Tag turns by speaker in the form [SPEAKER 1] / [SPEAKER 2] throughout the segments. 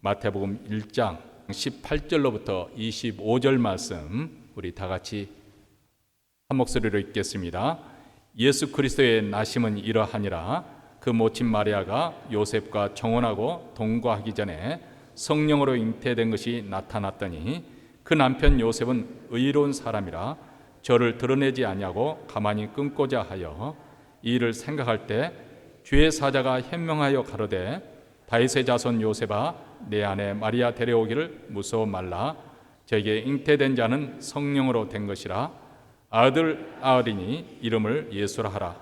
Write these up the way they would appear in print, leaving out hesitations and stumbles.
[SPEAKER 1] 마태복음 1장 18절로부터 25절 말씀 우리 다 같이 한 목소리로 읽겠습니다. 예수 그리스도의 나심은 이러하니라. 그 모친 마리아가 요셉과 정혼하고 동거하기 전에 성령으로 잉태된 것이 나타났더니 그 남편 요셉은 의로운 사람이라 저를 드러내지 아니하고 가만히 끊고자 하여 이 일을 생각할 때 주의 사자가 현명하여 가로되 다윗의 자손 요셉아 내 아내 마리아 데려오기를 무서워 말라. 저에게 잉태된 자는 성령으로 된 것이라. 아들 아으리니 이름을 예수라 하라.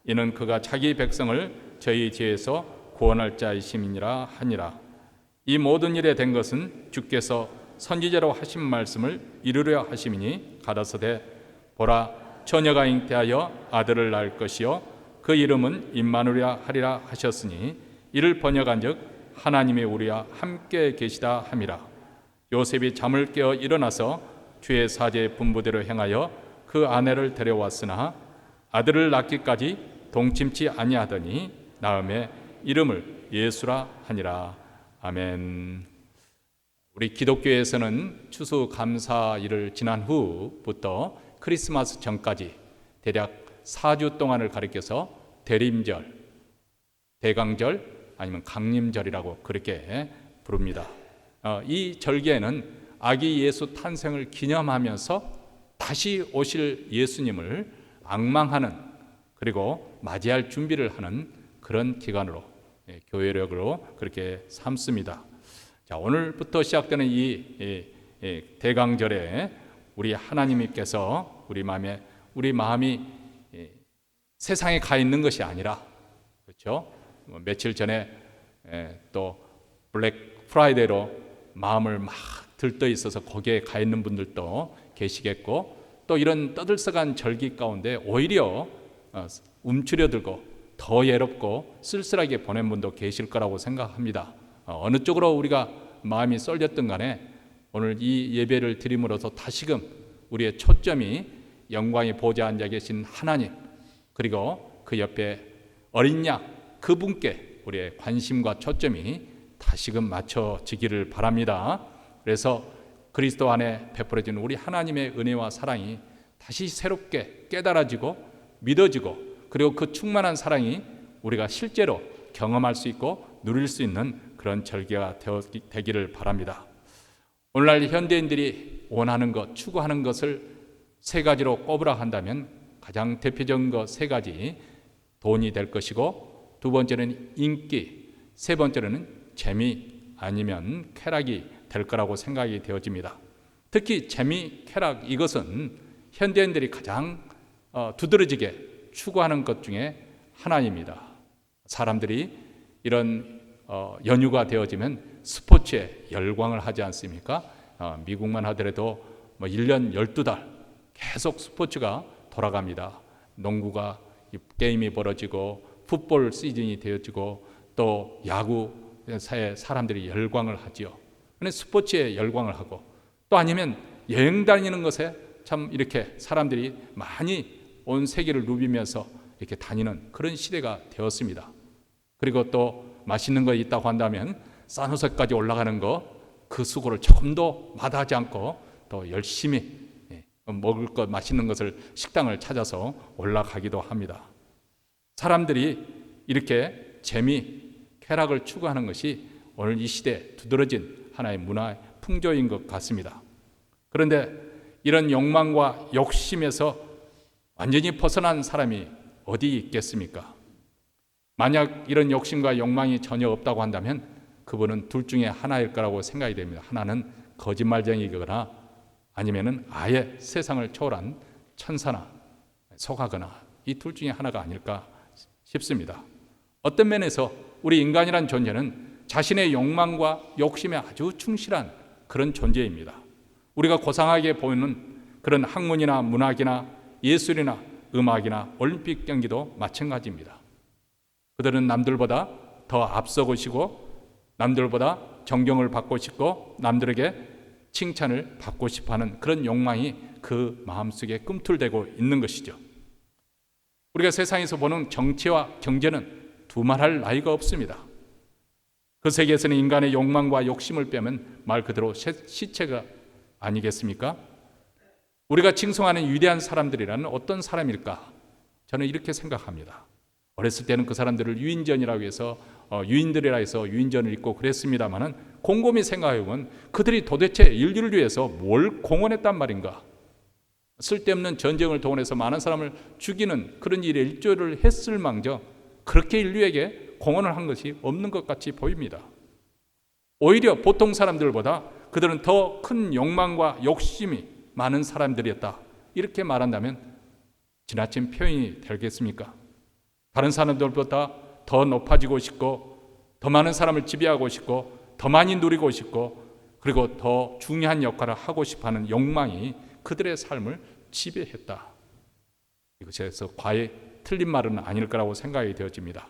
[SPEAKER 1] 이는 그가 자기 백성을 저희 죄에서 구원할 자이심이니라 하니라. 이 모든 일에 된 것은 주께서 선지자로 하신 말씀을 이루려 하심이니 가라사대 보라 처녀가 잉태하여 아들을 낳을 것이요 그 이름은 임마누엘이라 하리라 하셨으니 이를 번역한즉 하나님이 우리와 함께 계시다 함이라. 요셉이 잠을 깨어 일어나서 주의 사제의 분부대로 행하여 그 아내를 데려왔으나 아들을 낳기까지 동침치 아니하더니 나음에 이름을 예수라 하니라. 아멘. 우리 기독교에서는 추수감사일을 지난 후부터 크리스마스 전까지 대략 4주 동안을 가리켜서 대림절, 대강절 아니면 강림절이라고 그렇게 부릅니다. 이 절기에는 아기 예수 탄생을 기념하면서 다시 오실 예수님을 앙망하는 그리고 맞이할 준비를 하는 그런 기간으로 교회력으로 그렇게 삼습니다. 자, 오늘부터 시작되는 이 대강절에 우리 하나님께서 우리 마음이 세상에 가 있는 것이 아니라, 그렇죠? 며칠 전에 또 블랙 프라이데이로 마음을 막 들떠 있어서 거기에 가 있는 분들도 계시겠고, 또 이런 떠들썩한 절기 가운데 오히려 움츠려들고 더 외롭고 쓸쓸하게 보낸 분도 계실 거라고 생각합니다. 어느 쪽으로 우리가 마음이 쏠렸든 간에 오늘 이 예배를 드림으로써 다시금 우리의 초점이 영광의 보좌에 앉아 계신 하나님, 그리고 그 옆에 어린 양 그분께 우리의 관심과 초점이 다시금 맞춰지기를 바랍니다. 그래서 그리스도 안에 베풀어진 우리 하나님의 은혜와 사랑이 다시 새롭게 깨달아지고 믿어지고, 그리고 그 충만한 사랑이 우리가 실제로 경험할 수 있고 누릴 수 있는 그런 절기가 되기를 바랍니다. 오늘날 현대인들이 원하는 것, 추구하는 것을 세 가지로 꼽으라 한다면 가장 대표적인 것 세 가지, 돈이 될 것이고, 두 번째는 인기, 세 번째는 재미 아니면 쾌락이 될 거라고 생각이 되어집니다. 특히 재미, 쾌락, 이것은 현대인들이 가장 두드러지게 추구하는 것 중에 하나입니다. 사람들이 이런 연휴가 되어지면 스포츠에 열광을 하지 않습니까? 미국만 하더라도 1년 12달 계속 스포츠가 돌아갑니다. 농구가 게임이 벌어지고 풋볼 시즌이 되어지고 또 야구사에 사람들이 열광을 하지요. 스포츠에 열광을 하고, 또 아니면 여행 다니는 것에 참 이렇게 사람들이 많이 온 세계를 누비면서 이렇게 다니는 그런 시대가 되었습니다. 그리고 또 맛있는 거 있다고 한다면 산호세까지 올라가는 거, 그 수고를 조금도 마다하지 않고 또 열심히 먹을 것, 맛있는 것을 식당을 찾아서 올라가기도 합니다. 사람들이 이렇게 재미, 쾌락을 추구하는 것이 오늘 이 시대에 두드러진 하나의 문화의 풍조인 것 같습니다. 그런데 이런 욕망과 욕심에서 완전히 벗어난 사람이 어디 있겠습니까? 만약 이런 욕심과 욕망이 전혀 없다고 한다면 그분은 둘 중에 하나일 거라고 생각이 됩니다. 하나는 거짓말쟁이거나 아니면은 아예 세상을 초월한 천사나 속하거나, 이 둘 중에 하나가 아닐까 싶습니다. 어떤 면에서 우리 인간이란 존재는 자신의 욕망과 욕심에 아주 충실한 그런 존재입니다. 우리가 고상하게 보이는 그런 학문이나 문학이나 예술이나 음악이나 올림픽 경기도 마찬가지입니다. 그들은 남들보다 더 앞서고 싶고, 남들보다 존경을 받고 싶고, 남들에게 칭찬을 받고 싶어하는 그런 욕망이 그 마음속에 꿈틀대고 있는 것이죠. 우리가 세상에서 보는 정치와 경제는 두말할 나위가 없습니다. 그 세계에서는 인간의 욕망과 욕심을 빼면 말 그대로 시체가 아니겠습니까? 우리가 칭송하는 위대한 사람들이라는 어떤 사람일까? 저는 이렇게 생각합니다. 어렸을 때는 그 사람들을 유인전이라고 해서 유인들이라 해서 유인전을 입고 그랬습니다마는 곰곰이 생각해보면 그들이 도대체 인류를 위해서 뭘 공헌했단 말인가? 쓸데없는 전쟁을 동원해서 많은 사람을 죽이는 그런 일에 일조를 했을 망정 그렇게 인류에게 공헌을 한 것이 없는 것 같이 보입니다. 오히려 보통 사람들보다 그들은 더 큰 욕망과 욕심이 많은 사람들이었다. 이렇게 말한다면 지나친 표현이 되겠습니까? 다른 사람들보다 더 높아지고 싶고 더 많은 사람을 지배하고 싶고 더 많이 누리고 싶고 그리고 더 중요한 역할을 하고 싶어하는 욕망이 그들의 삶을 지배했다. 이것에서 과히 틀린 말은 아닐 거라고 생각이 되어집니다.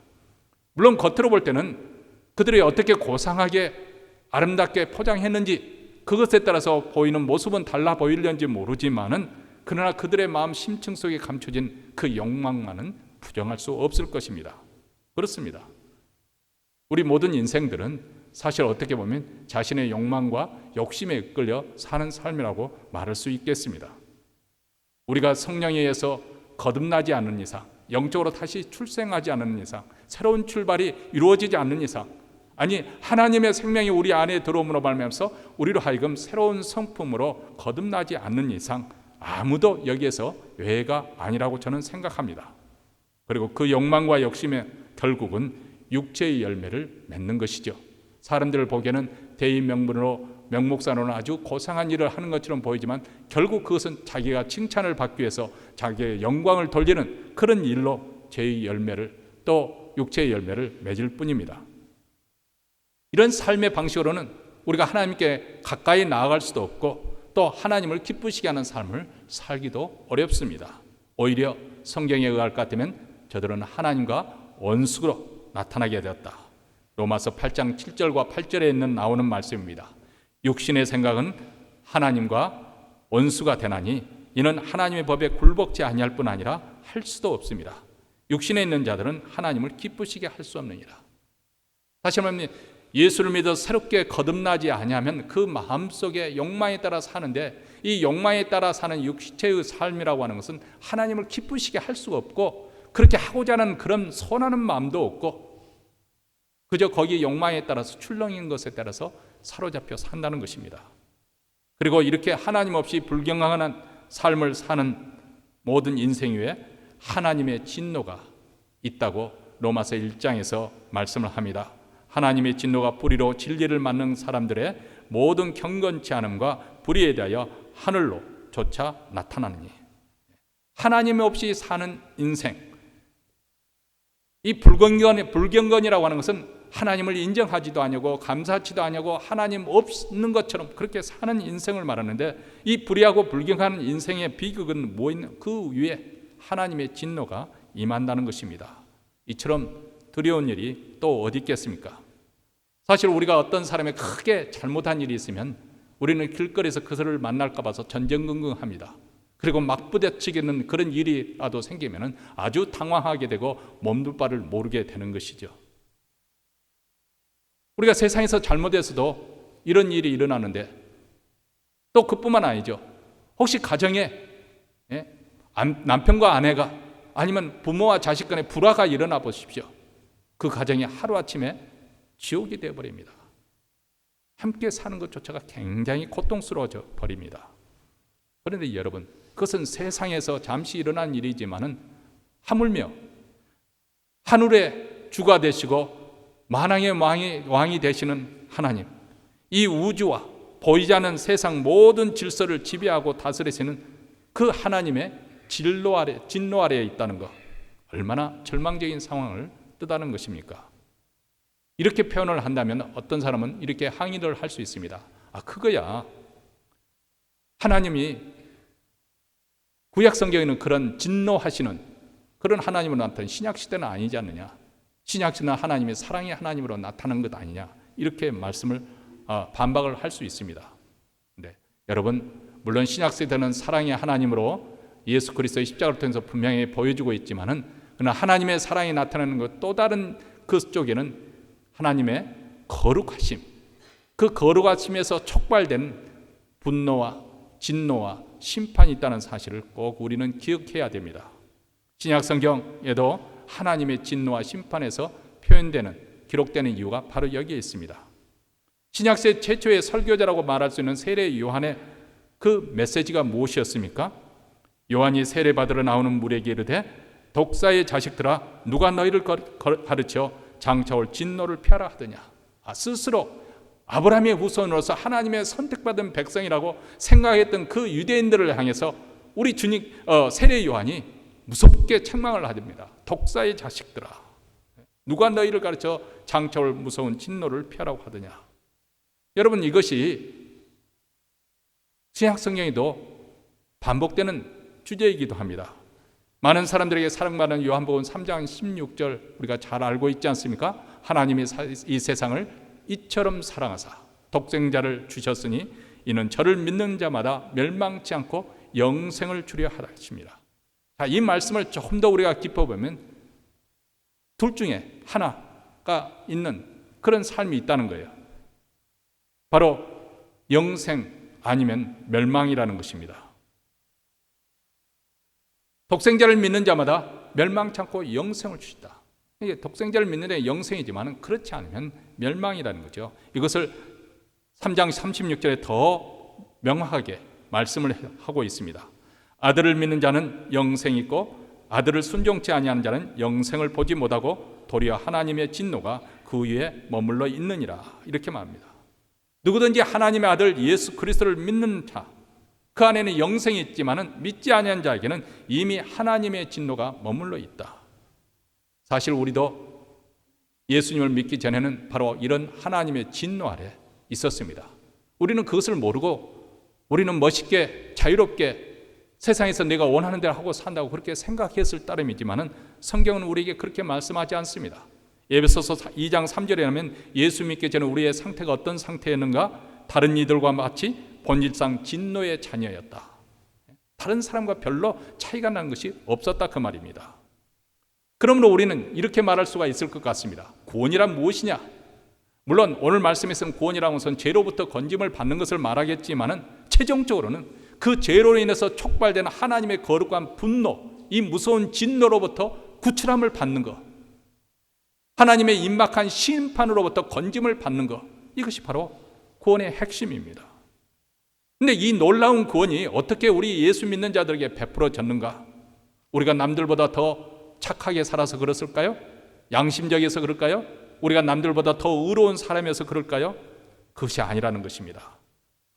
[SPEAKER 1] 물론 겉으로 볼 때는 그들이 어떻게 고상하게 아름답게 포장했는지 그것에 따라서 보이는 모습은 달라 보이려는지 모르지만은 그러나 그들의 마음 심층 속에 감춰진 그 욕망만은 부정할 수 없을 것입니다. 그렇습니다. 우리 모든 인생들은 사실 어떻게 보면 자신의 욕망과 욕심에 이끌려 사는 삶이라고 말할 수 있겠습니다. 우리가 성령에 의해서 거듭나지 않는 이상, 영적으로 다시 출생하지 않는 이상, 새로운 출발이 이루어지지 않는 이상, 아니 하나님의 생명이 우리 안에 들어옴으로 말미암아서 우리로 하여금 새로운 성품으로 거듭나지 않는 이상 아무도 여기에서 외가 아니라고 저는 생각합니다. 그리고 그 욕망과 욕심의 결국은 육체의 열매를 맺는 것이죠. 사람들을 보기에는 대인 명분으로 명목상으로는 아주 고상한 일을 하는 것처럼 보이지만 결국 그것은 자기가 칭찬을 받기 위해서 자기의 영광을 돌리는 그런 일로 죄의 열매를 또 육체의 열매를 맺을 뿐입니다. 이런 삶의 방식으로는 우리가 하나님께 가까이 나아갈 수도 없고 또 하나님을 기쁘시게 하는 삶을 살기도 어렵습니다. 오히려 성경에 의할 것 같으면 저들은 하나님과 원수로 나타나게 되었다. 로마서 8장 7절과 8절에 나오는 말씀입니다. 육신의 생각은 하나님과 원수가 되나니 이는 하나님의 법에 굴복지 아니할 뿐 아니라 할 수도 없습니다. 육신에 있는 자들은 하나님을 기쁘시게 할 수 없느니라. 다시 말하면 예수를 믿어 새롭게 거듭나지 아니하면 그 마음속에 욕망에 따라 사는데 이 욕망에 따라 사는 육체의 삶이라고 하는 것은 하나님을 기쁘시게 할 수가 없고 그렇게 하고자 하는 그런 선하는 마음도 없고 그저 거기에 욕망에 따라서 출렁인 것에 따라서 사로잡혀 산다는 것입니다. 그리고 이렇게 하나님 없이 불경건한 삶을 사는 모든 인생 위에 하나님의 진노가 있다고 로마서 1장에서 말씀을 합니다. 하나님의 진노가 뿌리로 진리를 맞는 사람들의 모든 경건치 않음과 불의에 대하여 하늘로 조차 나타나느니 하나님 없이 사는 인생, 이 불경건이라고 하는 것은 하나님을 인정하지도 아니고 감사하지도 아니고 하나님 없는 것처럼 그렇게 사는 인생을 말하는데 이 불의하고 불경한 인생의 비극은 뭐있는 그 위에 하나님의 진노가 임한다는 것입니다. 이처럼 두려운 일이 또 어디 있겠습니까? 사실 우리가 어떤 사람이 크게 잘못한 일이 있으면 우리는 길거리에서 그들을 만날까 봐서 전전긍긍합니다. 그리고 막 부딪히겠는 그런 일이라도 생기면 아주 당황하게 되고 몸둘 바를 모르게 되는 것이죠. 우리가 세상에서 잘못해서도 이런 일이 일어나는데 또 그뿐만 아니죠. 혹시 가정에 남편과 아내가 아니면 부모와 자식 간에 불화가 일어나 보십시오. 그 가정이 하루아침에 지옥이 되어버립니다. 함께 사는 것조차가 굉장히 고통스러워져 버립니다. 그런데 여러분, 그것은 세상에서 잠시 일어난 일이지만은 하물며 하늘의 주가 되시고 만왕의 왕이 되시는 하나님, 이 우주와 보이지 않는 세상 모든 질서를 지배하고 다스리시는 그 하나님의 진노 아래에 있다는 것, 얼마나 절망적인 상황을 뜻하는 것입니까? 이렇게 표현을 한다면 어떤 사람은 이렇게 항의를 할 수 있습니다. 그거야 하나님이 구약 성경에는 그런 진노하시는 그런 하나님으로 나타난 신약 시대는 아니지 않느냐? 신약 시대는 하나님의 사랑의 하나님으로 나타난 것 아니냐? 이렇게 말씀을 반박을 할 수 있습니다. 네, 여러분, 물론 신약 시대는 사랑의 하나님으로 예수 그리스도의 십자가를 통해서 분명히 보여주고 있지만은 그러나 하나님의 사랑이 나타나는 것 또 다른 그 쪽에는 하나님의 거룩하심, 그 거룩하심에서 촉발된 분노와 진노와 심판이 있다는 사실을 꼭 우리는 기억해야 됩니다. 신약 성경에도 하나님의 진노와 심판에서 표현되는, 기록되는 이유가 바로 여기에 있습니다. 신약시대 최초의 설교자라고 말할 수 있는 세례 요한의 그 메시지가 무엇이었습니까? 요한이 세례받으러 나오는 무리에게 이르되 독사의 자식들아, 누가 너희를 가르쳐 장차올 진노를 피하라 하더냐. 스스로 아브라함의 후손으로서 하나님의 선택받은 백성이라고 생각했던 그 유대인들을 향해서 우리 주님 세례 요한이 무섭게 책망을 하십니다. 독사의 자식들아, 누가 너희를 가르쳐 장차올 무서운 진노를 피하라고 하더냐. 여러분, 이것이 신약 성경에도 반복되는 주제이기도 합니다. 많은 사람들에게 사랑받는 요한복음 3장 16절 우리가 잘 알고 있지 않습니까? 하나님이 이 세상을 이처럼 사랑하사 독생자를 주셨으니 이는 저를 믿는 자마다 멸망치 않고 영생을 주려 하라 하십니다. 자, 이 말씀을 조금 더 우리가 깊어보면 둘 중에 하나가 있는 그런 삶이 있다는 거예요. 바로 영생 아니면 멸망이라는 것입니다. 독생자를 믿는 자마다 멸망치 않고 영생을 주시다. 이게 독생자를 믿는 데 영생이지만 그렇지 않으면 멸망이라는 거죠. 이것을 3장 36절에 더 명확하게 말씀을 하고 있습니다. 아들을 믿는 자는 영생이 있고 아들을 순종치 아니하는 자는 영생을 보지 못하고 도리어 하나님의 진노가 그 위에 머물러 있느니라. 이렇게 말합니다. 누구든지 하나님의 아들 예수 그리스도를 믿는 자, 그 안에는 영생이 있지만 믿지 아니한 자에게는 이미 하나님의 진노가 머물러 있다. 사실 우리도 예수님을 믿기 전에는 바로 이런 하나님의 진노 아래 있었습니다. 우리는 그것을 모르고 우리는 멋있게 자유롭게 세상에서 내가 원하는 대로 하고 산다고 그렇게 생각했을 따름이지만 성경은 우리에게 그렇게 말씀하지 않습니다. 에베소서 2장 3절에 하면 예수 믿기 전에 우리의 상태가 어떤 상태였는가? 다른 이들과 마치 본질상 진노의 자녀였다. 다른 사람과 별로 차이가 나는 것이 없었다, 그 말입니다. 그러므로 우리는 이렇게 말할 수가 있을 것 같습니다. 구원이란 무엇이냐? 물론 오늘 말씀에서는 구원이라는 것은 죄로부터 건짐을 받는 것을 말하겠지만 최종적으로는 그 죄로 인해서 촉발되는 하나님의 거룩한 분노, 이 무서운 진노로부터 구출함을 받는 것, 하나님의 임박한 심판으로부터 건짐을 받는 것, 이것이 바로 구원의 핵심입니다. 그런데 이 놀라운 구원이 어떻게 우리 예수 믿는 자들에게 베풀어졌는가? 우리가 남들보다 더 착하게 살아서 그랬을까요? 양심적이어서 그럴까요? 우리가 남들보다 더 의로운 사람이어서 그럴까요? 그것이 아니라는 것입니다.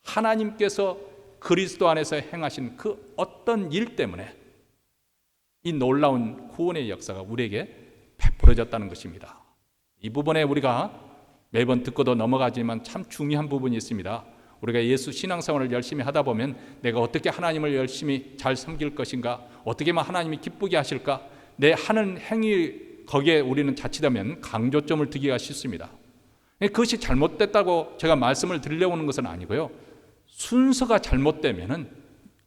[SPEAKER 1] 하나님께서 그리스도 안에서 행하신 그 어떤 일 때문에 이 놀라운 구원의 역사가 우리에게 베풀어졌다는 것입니다. 이 부분에 우리가 매번 듣고도 넘어가지만 참 중요한 부분이 있습니다. 우리가 예수 신앙생활을 열심히 하다 보면 내가 어떻게 하나님을 열심히 잘 섬길 것인가, 어떻게 하면 하나님이 기쁘게 하실까, 내 하는 행위 거기에 우리는 자칫하면 강조점을 두기가 쉽습니다. 그것이 잘못됐다고 제가 말씀을 드리려고 하는 것은 아니고요, 순서가 잘못되면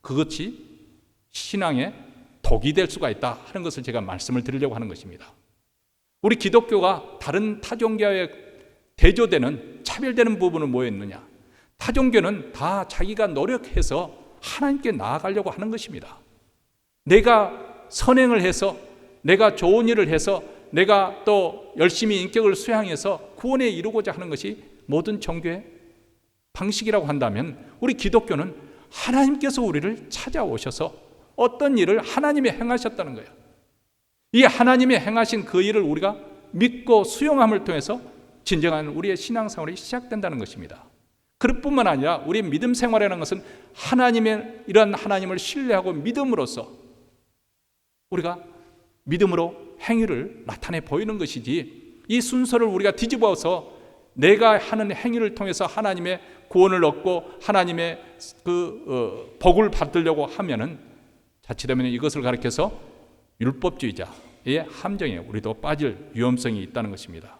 [SPEAKER 1] 그것이 신앙의 독이 될 수가 있다 하는 것을 제가 말씀을 드리려고 하는 것입니다. 우리 기독교가 다른 타종교에 대조되는, 차별되는 부분은 뭐였느냐? 타종교는 다 자기가 노력해서 하나님께 나아가려고 하는 것입니다. 내가 선행을 해서, 내가 좋은 일을 해서, 내가 또 열심히 인격을 수양해서 구원에 이루고자 하는 것이 모든 종교의 방식이라고 한다면, 우리 기독교는 하나님께서 우리를 찾아오셔서 어떤 일을 하나님이 행하셨다는 거예요. 이 하나님이 행하신 그 일을 우리가 믿고 수용함을 통해서 진정한 우리의 신앙생활이 시작된다는 것입니다. 그럴 뿐만 아니라 우리의 믿음 생활이라는 것은 하나님의 이런 하나님을 신뢰하고 믿음으로써 우리가 믿음으로 행위를 나타내 보이는 것이지, 이 순서를 우리가 뒤집어서 내가 하는 행위를 통해서 하나님의 구원을 얻고 하나님의 복을 받으려고 하면은 자칫하면 이것을 가리켜서 율법주의자의 함정에 우리도 빠질 위험성이 있다는 것입니다.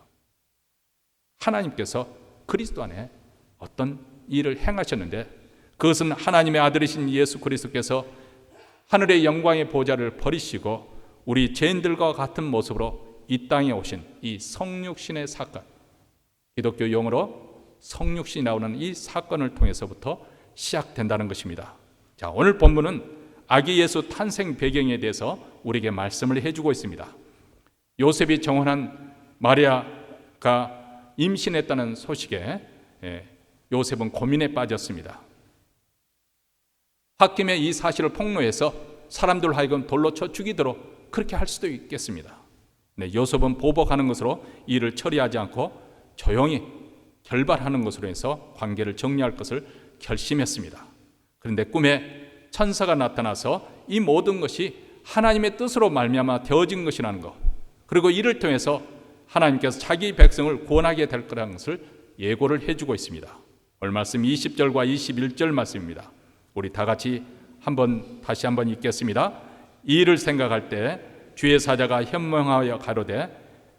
[SPEAKER 1] 하나님께서 그리스도 안에 어떤 일을 행하셨는데, 그것은 하나님의 아들이신 예수 그리스도께서 하늘의 영광의 보좌를 버리시고 우리 죄인들과 같은 모습으로 이 땅에 오신 이 성육신의 사건, 기독교 용어로 성육신이 나오는 이 사건을 통해서부터 시작된다는 것입니다. 자, 오늘 본문은 아기 예수 탄생 배경에 대해서 우리에게 말씀을 해주고 있습니다. 요셉이 정혼한 마리아가 임신했다는 소식에 요셉은 고민에 빠졌습니다. 홧김에 이 사실을 폭로해서 사람들 하여금 돌로 쳐 죽이도록 그렇게 할 수도 있겠습니다. 네, 요셉은 보복하는 것으로 일을 처리하지 않고 조용히 결발하는 것으로 해서 관계를 정리할 것을 결심했습니다. 그런데 꿈에 천사가 나타나서 이 모든 것이 하나님의 뜻으로 말미암아 되어진 것이라는 것, 그리고 이를 통해서 하나님께서 자기 백성을 구원하게 될 거라는 것을 예고를 해주고 있습니다. 오늘 말씀 20절과 21절 말씀입니다. 우리 다 같이 다시 한번 읽겠습니다. 이 일을 생각할 때 주의 사자가 현명하여 가로되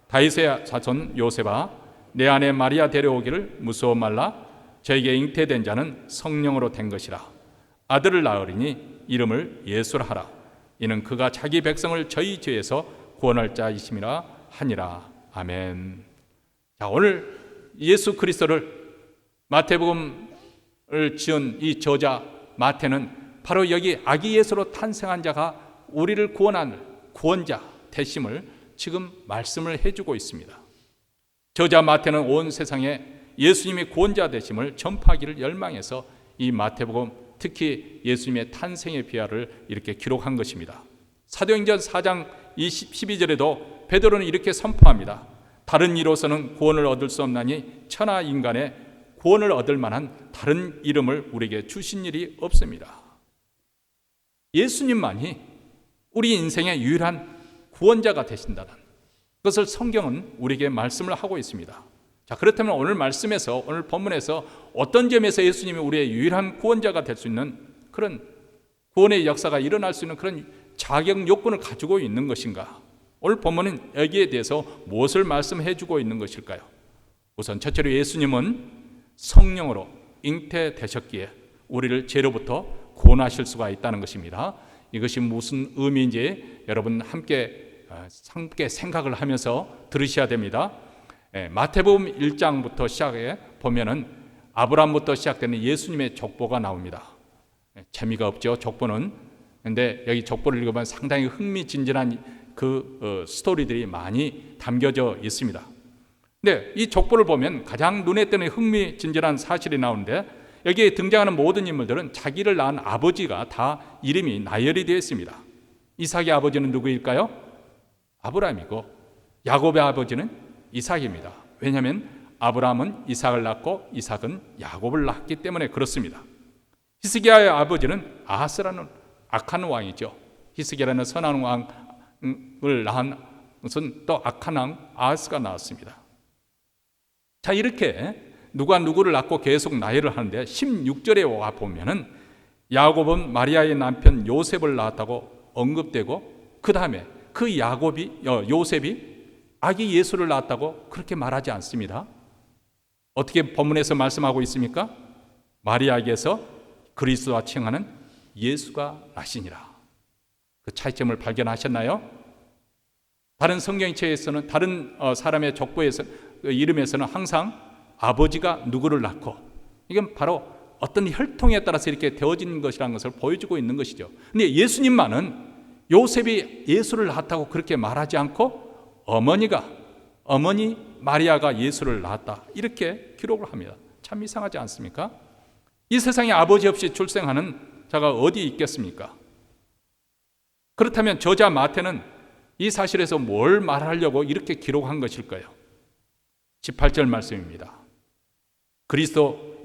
[SPEAKER 1] 다윗의 자손 요셉아 내 아내 마리아 데려오기를 무서워 말라. 저에게 잉태된 자는 성령으로 된 것이라. 아들을 낳으리니 이름을 예수라 하라. 이는 그가 자기 백성을 저희 죄에서 구원할 자이심이라 하니라. 아멘. 자, 오늘 예수 그리스도를 마태복음을 지은 이 저자 마태는 바로 여기 아기 예수로 탄생한 자가 우리를 구원한 구원자 되심을 지금 말씀을 해주고 있습니다. 저자 마태는 온 세상에 예수님이 구원자 되심을 전파하기를 열망해서 이 마태복음, 특히 예수님의 탄생의 비화를 이렇게 기록한 것입니다. 사도행전 4장 12절에도 베드로는 이렇게 선포합니다. 다른 이로서는 구원을 얻을 수 없나니 천하 인간의 구원을 얻을 만한 다른 이름을 우리에게 주신 일이 없습니다. 예수님만이 우리 인생의 유일한 구원자가 되신다는 그것을 성경은 우리에게 말씀을 하고 있습니다. 자, 그렇다면 오늘 말씀에서, 오늘 본문에서 어떤 점에서 예수님이 우리의 유일한 구원자가 될 수 있는 그런 구원의 역사가 일어날 수 있는 그런 자격 요건을 가지고 있는 것인가? 오늘 본문은 여기에 대해서 무엇을 말씀해 주고 있는 것일까요? 우선 첫째로 예수님은 성령으로 잉태되셨기에 우리를 죄로부터 구원하실 수가 있다는 것입니다. 이것이 무슨 의미인지 여러분 함께 생각을 하면서 들으셔야 됩니다. 마태복음 1장부터 시작해 보면은 아브라함부터 시작되는 예수님의 족보가 나옵니다. 재미가 없죠, 족보는. 그런데 여기 족보를 읽어보면 상당히 흥미진진한 그 스토리들이 많이 담겨져 있습니다. 근데 이 족보를 보면 가장 눈에 띄는 흥미진진한 사실이 나오는데 여기에 등장하는 모든 인물들은 자기를 낳은 아버지가 다 이름이 나열이 되어 있습니다. 이삭의 아버지는 누구일까요? 아브라함이고 야곱의 아버지는 이삭입니다. 왜냐하면 아브라함은 이삭을 낳고 이삭은 야곱을 낳았기 때문에 그렇습니다. 히스기야의 아버지는 아하스라는 악한 왕이죠. 히스기야라는 선한 왕을 낳은 것은 또 악한 왕 아하스가 나왔습니다. 자, 이렇게 누가 누구를 낳고 계속 나열을 하는데 16절에 와 보면은 야곱은 마리아의 남편 요셉을 낳았다고 언급되고 그 다음에 그 요셉이 아기 예수를 낳았다고 그렇게 말하지 않습니다. 어떻게 본문에서 말씀하고 있습니까? 마리아에게서 그리스도와 칭하는 예수가 나시니라. 그 차이점을 발견하셨나요? 다른 성경책에서는 다른 사람의 족보에서 이름에서는 항상 아버지가 누구를 낳고 이건 바로 어떤 혈통에 따라서 이렇게 되어진 것이라는 것을 보여주고 있는 것이죠. 그런데 예수님만은 요셉이 예수를 낳았다고 그렇게 말하지 않고 어머니 마리아가 예수를 낳았다 이렇게 기록을 합니다. 참 이상하지 않습니까? 이 세상에 아버지 없이 출생하는 자가 어디 있겠습니까? 그렇다면 저자 마태는 이 사실에서 뭘 말하려고 이렇게 기록한 것일까요? 18절 말씀입니다.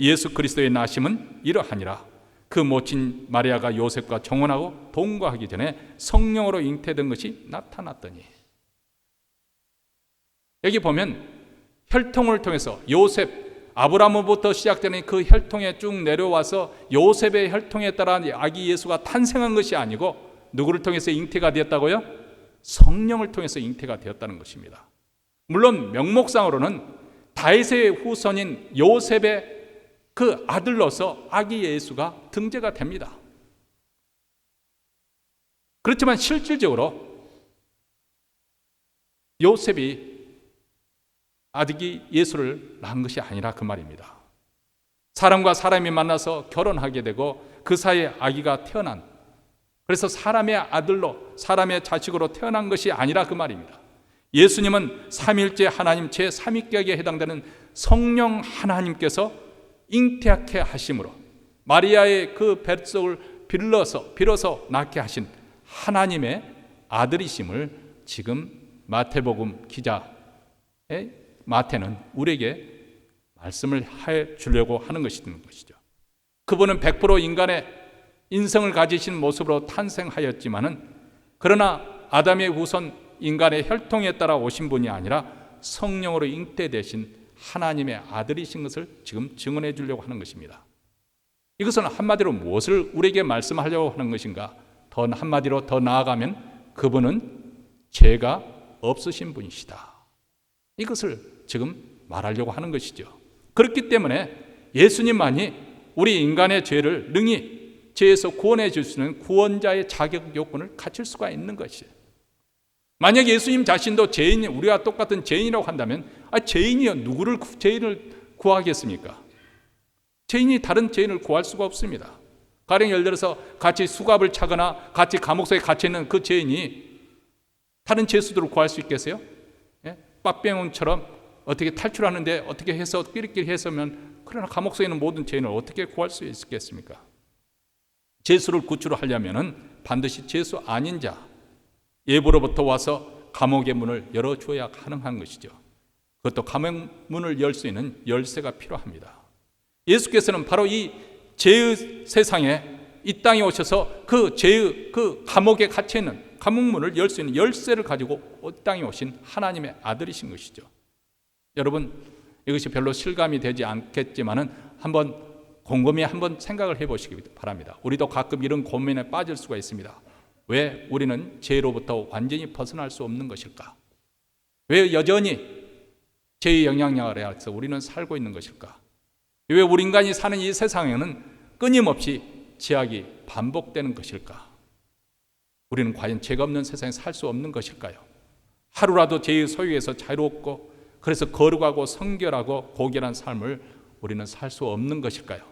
[SPEAKER 1] 예수 그리스도의 나심은 이러하니라. 그 모친 마리아가 요셉과 정혼하고 동거하기 전에 성령으로 잉태된 것이 나타났더니. 여기 보면 혈통을 통해서 요셉, 아브라함부터 시작되는 그 혈통에 쭉 내려와서 요셉의 혈통에 따라 아기 예수가 탄생한 것이 아니고 누구를 통해서 잉태가 되었다고요? 성령을 통해서 잉태가 되었다는 것입니다. 물론 명목상으로는 다윗의 후손인 요셉의 그 아들로서 아기 예수가 등재가 됩니다. 그렇지만 실질적으로 요셉이 아들이 예수를 낳은 것이 아니라 그 말입니다. 사람과 사람이 만나서 결혼하게 되고 그 사이에 아기가 태어난, 그래서 사람의 아들로, 사람의 자식으로 태어난 것이 아니라 그 말입니다. 예수님은 삼위일체 하나님 제3위격에 해당되는 성령 하나님께서 잉태하게 하심으로 마리아의 그 뱃속을 빌어서 낳게 하신 하나님의 아들이심을 지금 마태복음 기자의 마태는 우리에게 말씀을 해 주려고 하는 것이죠. 그분은 100% 인간의 인성을 가지신 모습으로 탄생하였지만은, 그러나 아담의 후손 인간의 혈통에 따라 오신 분이 아니라 성령으로 잉태되신 하나님의 아들이신 것을 지금 증언해 주려고 하는 것입니다. 이것은 한마디로 무엇을 우리에게 말씀하려고 하는 것인가? 더 한마디로 더 나아가면 그분은 죄가 없으신 분이시다, 이것을 지금 말하려고 하는 것이죠. 그렇기 때문에 예수님만이 우리 인간의 죄를 능히 죄에서 구원해 줄 수 있는 구원자의 자격 요건을 갖출 수가 있는 것이에요. 만약 예수님 자신도 죄인이, 우리와 똑같은 죄인이라고 한다면, 죄인이요, 누구를 죄인을 구하겠습니까? 죄인이 다른 죄인을 구할 수가 없습니다. 가령 예를 들어서 같이 수갑을 차거나 같이 감옥소에 갇혀 있는 그 죄인이 다른 죄수들을 구할 수 있겠어요? 빡병원처럼 어떻게 탈출하는데 어떻게 해서 끼리끼리 해서면, 그러나 감옥소에 있는 모든 죄인을 어떻게 구할 수 있겠습니까? 죄수를 구출하려면 반드시 죄수 아닌 자, 예부로부터 와서 감옥의 문을 열어줘야 가능한 것이죠. 그것도 감옥 문을 열 수 있는 열쇠가 필요합니다. 예수께서는 바로 이 죄의 세상에 이 땅에 오셔서 그 죄의 그 감옥에 갇혀 있는 감옥문을 열 수 있는 열쇠를 가지고 이 땅에 오신 하나님의 아들이신 것이죠. 여러분, 이것이 별로 실감이 되지 않겠지만은 한번 곰곰이 한번 생각을 해보시기 바랍니다. 우리도 가끔 이런 고민에 빠질 수가 있습니다. 왜 우리는 죄로부터 완전히 벗어날 수 없는 것일까? 왜 여전히 죄의 영향력 아래서 우리는 살고 있는 것일까? 왜 우리 인간이 사는 이 세상에는 끊임없이 죄악이 반복되는 것일까? 우리는 과연 죄가 없는 세상에 살 수 없는 것일까요? 하루라도 죄의 소유에서 자유롭고 그래서 거룩하고 성결하고 고결한 삶을 우리는 살 수 없는 것일까요?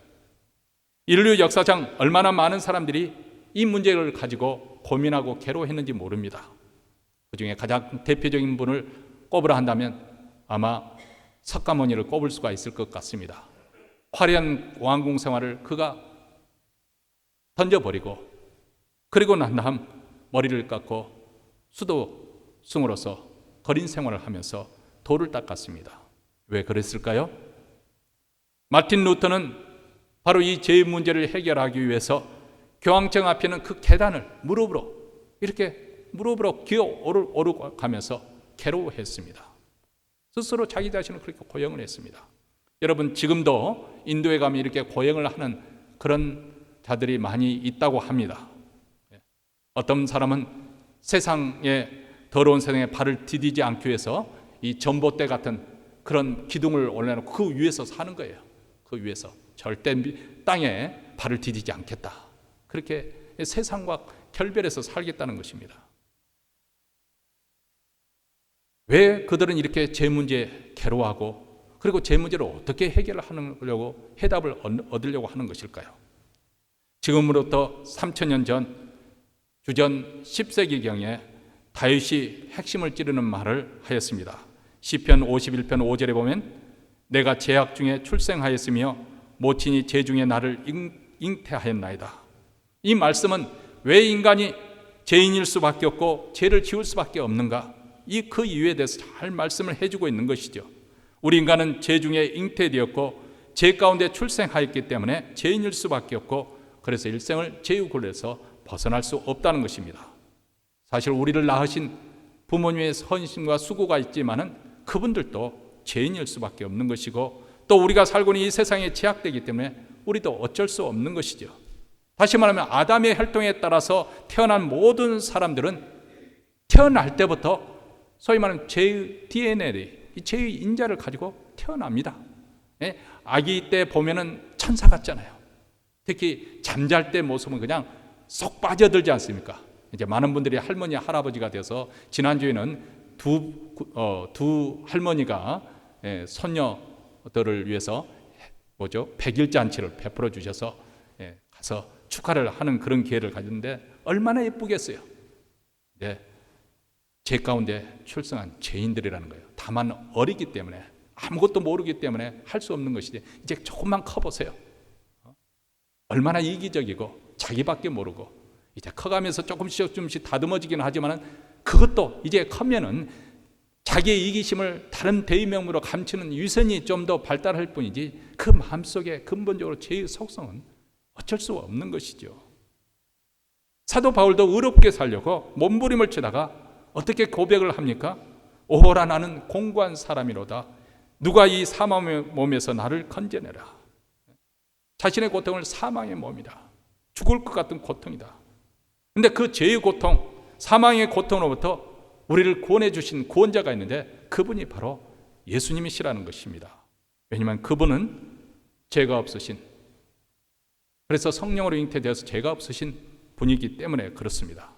[SPEAKER 1] 인류 역사상 얼마나 많은 사람들이 이 문제를 가지고 고민하고 괴로워했는지 모릅니다. 그 중에 가장 대표적인 분을 꼽으라 한다면 아마 석가모니를 꼽을 수가 있을 것 같습니다. 화려한 왕궁 생활을 그가 던져버리고, 그리고 난 다음 머리를 깎고 수도승으로서 거린 생활을 하면서 돌을 닦았습니다. 왜 그랬을까요? 마틴 루터는 바로 이 죄의 문제를 해결하기 위해서 교황청 앞에는 그 계단을 무릎으로 기어 오르가면서 괴로워했습니다. 스스로 자기 자신을 그렇게 고용을 했습니다. 여러분, 지금도 인도에 가면 이렇게 고용을 하는 그런 자들이 많이 있다고 합니다. 어떤 사람은 세상에, 더러운 세상에 발을 디디지 않기 위해서 이 전봇대 같은 그런 기둥을 올려놓고 그 위에서 사는 거예요. 그 위에서 절대 땅에 발을 디디지 않겠다, 그렇게 세상과 결별해서 살겠다는 것입니다. 왜 그들은 이렇게 죄 문제에 괴로워하고, 그리고 죄 문제를 어떻게 해결하려고, 해답을 얻으려고 하는 것일까요? 지금으로부터 3000년 전 주전 10세기경에 다윗이 핵심을 찌르는 말을 하였습니다. 시편 51편 5절에 보면 내가 죄악 중에 출생하였으며 모친이 죄 중에 나를 잉태하였나이다. 이 말씀은 왜 인간이 죄인일 수밖에 없고 죄를 지을 수밖에 없는가, 그 이유에 대해서 잘 말씀을 해주고 있는 것이죠. 우리 인간은 죄 중에 잉태되었고 죄 가운데 출생하였기 때문에 죄인일 수밖에 없고, 그래서 일생을 죄의 굴레에서 벗어날 수 없다는 것입니다. 사실 우리를 낳으신 부모님의 헌신과 수고가 있지만은 그분들도 죄인일 수밖에 없는 것이고, 또 우리가 살고 있는 이 세상에 제약되기 때문에 우리도 어쩔 수 없는 것이죠. 다시 말하면 아담의 혈통에 따라서 태어난 모든 사람들은 태어날 때부터 소위 말하는 죄의 DNA, 이 죄의 인자를 가지고 태어납니다. 아기 때 보면은 천사 같잖아요. 특히 잠잘 때 모습은 그냥 쏙 빠져들지 않습니까? 이제 많은 분들이 할머니, 할아버지가 돼서, 지난주에는 두 할머니가 손녀들을 위해서 백일 잔치를 베풀어 주셔서 가서 축하를 하는 그런 기회를 가졌는데 얼마나 예쁘겠어요. 제 가운데 출생한 죄인들이라는 거예요. 다만 어리기 때문에, 아무것도 모르기 때문에 할 수 없는 것이지, 이제 조금만 커보세요. 얼마나 이기적이고 자기밖에 모르고, 이제 커가면서 조금씩 다듬어지긴 하지만 그것도 이제 커면은 자기의 이기심을 다른 대의명으로 감추는 위선이 좀 더 발달할 뿐이지, 그 마음속에 근본적으로 죄의 속성은 어쩔 수 없는 것이죠. 사도 바울도 의롭게 살려고 몸부림을 치다가 어떻게 고백을 합니까? 오호라, 나는 공고한 사람이로다. 누가 이 사망의 몸에서 나를 건져내라. 자신의 고통을 사망의 몸이다, 죽을 것 같은 고통이다. 근데 그 죄의 고통, 사망의 고통으로부터 우리를 구원해 주신 구원자가 있는데 그분이 바로 예수님이시라는 것입니다. 왜냐하면 그분은 죄가 없으신, 그래서 성령으로 잉태되어서 죄가 없으신 분이기 때문에 그렇습니다.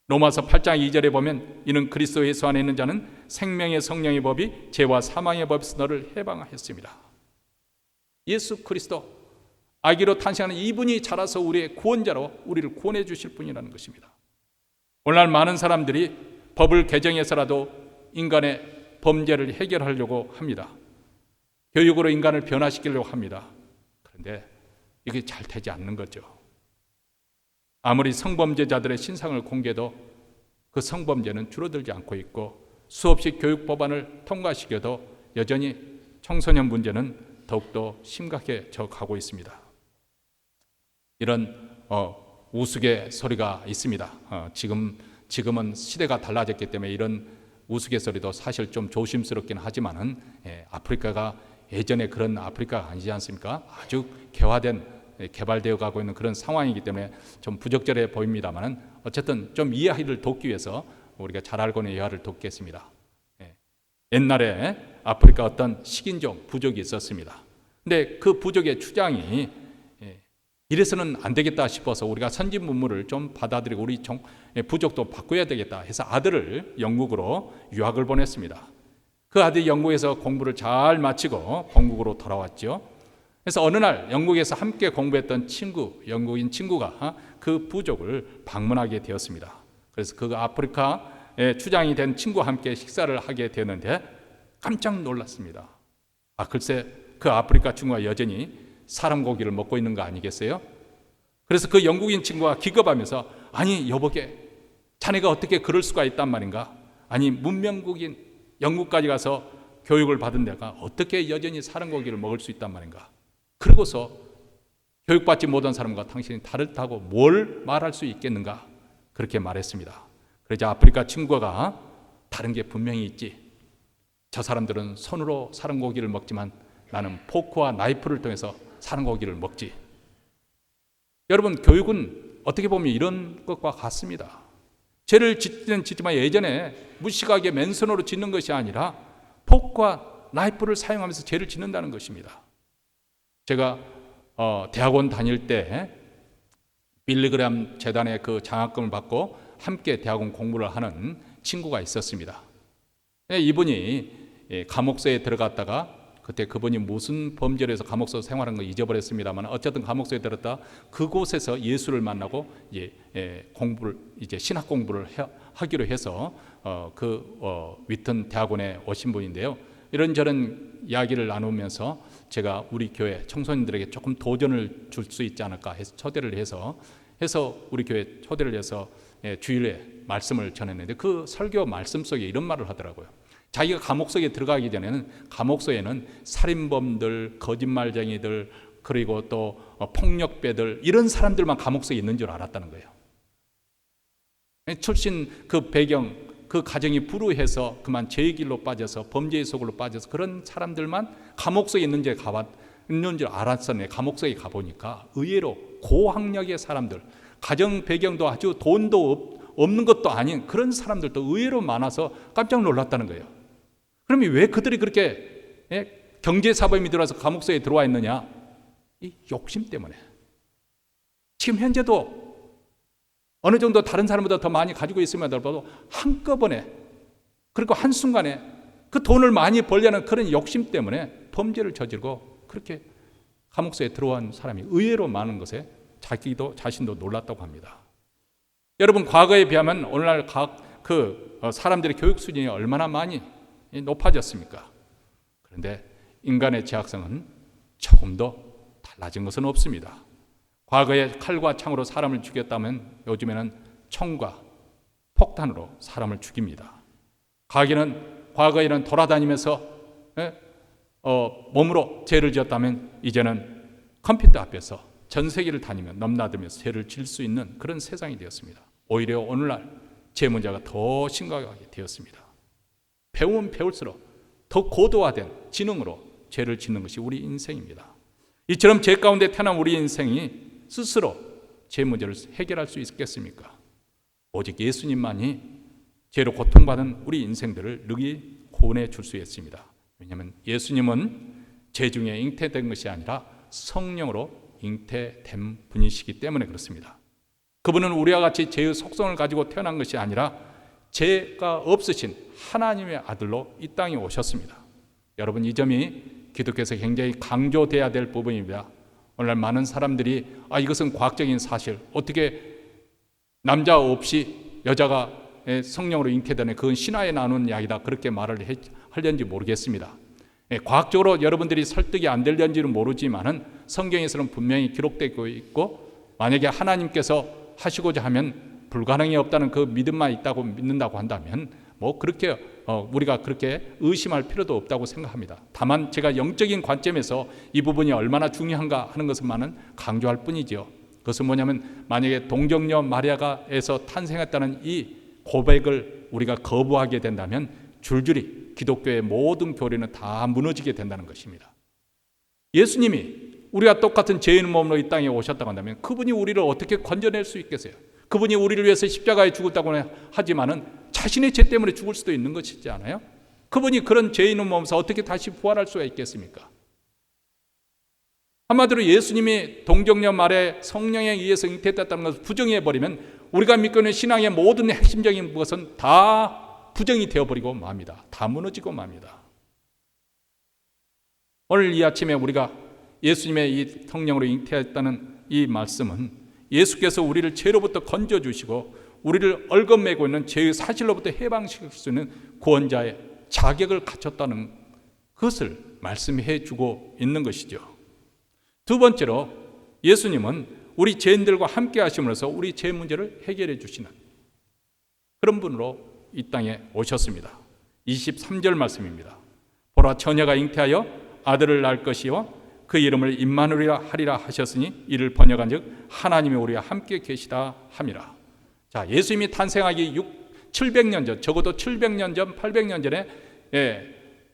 [SPEAKER 1] 로마서 8장 2절에 보면 이는 그리스도 예수 안에 있는 자는 생명의 성령의 법이 죄와 사망의 법에서 너를 해방하였습니다. 예수 그리스도, 아기로 탄생하는 이분이 자라서 우리의 구원자로 우리를 구원해 주실 분이라는 것입니다. 오늘날 많은 사람들이 법을 개정해서라도 인간의 범죄를 해결하려고 합니다. 교육으로 인간을 변화시키려고 합니다. 그런데 이게 잘 되지 않는 거죠. 아무리 성범죄자들의 신상을 공개해도 그 성범죄는 줄어들지 않고 있고, 수없이 교육 법안을 통과시켜도 여전히 청소년 문제는 더욱더 심각해져 가고 있습니다. 이런 우스갯소리가 있습니다. 지금은 시대가 달라졌기 때문에 이런 우스갯소리도 사실 좀 조심스럽긴 하지만은, 아프리카가 예전에 그런 아프리카가 아니지 않습니까? 아주 개발되어 가고 있는 그런 상황이기 때문에 좀 부적절해 보입니다만은, 어쨌든 좀 이해를 돕기 위해서 우리가 잘 알고 있는 예화를 돕겠습니다. 옛날에 아프리카 어떤 식인종 부족이 있었습니다. 근데 그 부족의 주장이 이래서는 안 되겠다 싶어서 우리가 선진 문물을 좀 받아들이고 우리 부족도 바꿔야 되겠다 해서 아들을 영국으로 유학을 보냈습니다. 그 아들이 영국에서 공부를 잘 마치고 본국으로 돌아왔죠. 그래서 어느 날 영국에서 함께 공부했던 영국인 친구가 그 부족을 방문하게 되었습니다. 그래서 그 아프리카에 추장이 된 친구와 함께 식사를 하게 되었는데 깜짝 놀랐습니다. 글쎄 그 아프리카 친구가 여전히 사람 고기를 먹고 있는 거 아니겠어요? 그래서 그 영국인 친구가 기겁하면서, 아니 여보게, 자네가 어떻게 그럴 수가 있단 말인가? 아니 문명국인 영국까지 가서 교육을 받은 데가 어떻게 여전히 사람 고기를 먹을 수 있단 말인가? 그러고서 교육받지 못한 사람과 당신이 다르다고 뭘 말할 수 있겠는가? 그렇게 말했습니다. 그러자 아프리카 친구가 다른 게 분명히 있지. 저 사람들은 손으로 사람 고기를 먹지만 나는 포크와 나이프를 통해서 사람 고기를 먹지. 여러분, 교육은 어떻게 보면 이런 것과 같습니다. 죄를 짓지만 예전에 무식하게 맨손으로 짓는 것이 아니라 포크와 나이프를 사용하면서 죄를 짓는다는 것입니다. 제가 대학원 다닐 때 빌리그램 재단의 그 장학금을 받고 함께 대학원 공부를 하는 친구가 있었습니다. 이분이 감옥소에 들어갔다가, 그때 그분이 무슨 범죄를 해서 감옥소 생활한 거 잊어버렸습니다만 어쨌든 감옥소에 들었다 그곳에서 예수를 만나고 신학 공부를 하기로 해서 위튼 대학원에 오신 분인데요. 이런저런 이야기를 나누면서 제가 우리 교회 청소년들에게 조금 도전을 줄 수 있지 않을까 해서 초대를 해서 우리 교회 초대를 해서 주일에 말씀을 전했는데, 그 설교 말씀 속에 이런 말을 하더라고요. 자기가 감옥 속에 들어가기 전에는 감옥소에는 살인범들, 거짓말쟁이들, 그리고 또 폭력배들, 이런 사람들만 감옥 속에 있는 줄 알았다는 거예요. 출신 그 배경, 그 가정이 불우해서 그만 죄의 길로 빠져서 범죄의 속으로 빠져서 그런 사람들만 감옥 속에 있는 줄 알았었네. 감옥 속에 가보니까 의외로 고학력의 사람들, 가정 배경도 아주 돈도 없는 것도 아닌 그런 사람들도 의외로 많아서 깜짝 놀랐다는 거예요. 그러면 왜 그들이 그렇게 경제사범이 들어와서 감옥소에 들어와 있느냐? 이 욕심 때문에. 지금 현재도 어느 정도 다른 사람보다 더 많이 가지고 있음에도 불구하고 한꺼번에, 그리고 한순간에 그 돈을 많이 벌려는 그런 욕심 때문에 범죄를 저지르고 그렇게 감옥소에 들어온 사람이 의외로 많은 것에 자신도 놀랐다고 합니다. 여러분, 과거에 비하면 오늘날 사람들의 교육 수준이 얼마나 많이 높아졌습니까? 그런데 인간의 죄악성은 조금도 달라진 것은 없습니다. 과거에 칼과 창으로 사람을 죽였다면 요즘에는 총과 폭탄으로 사람을 죽입니다. 과거에는 돌아다니면서 몸으로 죄를 지었다면 이제는 컴퓨터 앞에서 전 세계를 다니며 넘나들면서 죄를 질 수 있는 그런 세상이 되었습니다. 오히려 오늘날 죄 문제가 더 심각하게 되었습니다. 배우면 배울수록 더 고도화된 지능으로 죄를 짓는 것이 우리 인생입니다. 이처럼 죄 가운데 태어난 우리 인생이 스스로 죄 문제를 해결할 수 있겠습니까? 오직 예수님만이 죄로 고통받은 우리 인생들을 능히 구원해 줄 수 있습니다. 왜냐하면 예수님은 죄 중에 잉태된 것이 아니라 성령으로 잉태된 분이시기 때문에 그렇습니다. 그분은 우리와 같이 죄의 속성을 가지고 태어난 것이 아니라 죄가 없으신 하나님의 아들로 이 땅에 오셨습니다. 여러분, 이 점이 기독교에서 굉장히 강조돼야 될 부분입니다. 오늘날 많은 사람들이 이것은 과학적인 사실, 어떻게 남자 없이 여자가 성령으로 잉태되는 그건 신화에 나오는 이야기다, 그렇게 말을 하려는지 모르겠습니다. 과학적으로 여러분들이 설득이 안 되려는지는 모르지만은 성경에서는 분명히 기록되고 있고, 만약에 하나님께서 하시고자 하면 불가능이 없다는 그 믿음만 있다고 믿는다고 한다면 그렇게 우리가 그렇게 의심할 필요도 없다고 생각합니다. 다만 제가 영적인 관점에서 이 부분이 얼마나 중요한가 하는 것만은 강조할 뿐이지요. 그것은 뭐냐면, 만약에 동정녀 마리아가에서 탄생했다는 이 고백을 우리가 거부하게 된다면 줄줄이 기독교의 모든 교리는 다 무너지게 된다는 것입니다. 예수님이 우리가 똑같은 죄인 몸으로 이 땅에 오셨다고 한다면 그분이 우리를 어떻게 건져낼 수 있겠어요? 그분이 우리를 위해서 십자가에 죽었다고 하지만은 자신의 죄 때문에 죽을 수도 있는 것이지 않아요? 그분이 그런 죄인의 몸에서 어떻게 다시 부활할 수가 있겠습니까? 한마디로 예수님이 동정녀 말에 성령에 의해서 잉태됐다는 것을 부정해버리면 우리가 믿고 있는 신앙의 모든 핵심적인 것은 다 부정이 되어버리고 맙니다. 다 무너지고 맙니다. 오늘 이 아침에 우리가 예수님의 이 성령으로 잉태했다는 이 말씀은 예수께서 우리를 죄로부터 건져주시고 우리를 얽어매고 있는 죄의 사실로부터 해방시킬 수 있는 구원자의 자격을 갖췄다는 것을 말씀해 주고 있는 것이죠. 두 번째로, 예수님은 우리 죄인들과 함께 하심으로써 우리 죄 문제를 해결해 주시는 그런 분으로 이 땅에 오셨습니다. 23절 말씀입니다. 보라, 처녀가 잉태하여 아들을 낳을 것이요 그 이름을 임마누엘이라 하리라 하셨으니 이를 번역한즉 하나님이 우리와 함께 계시다 함이라. 자, 예수님이 탄생하기 700년 전, 적어도 700년 전, 800년 전에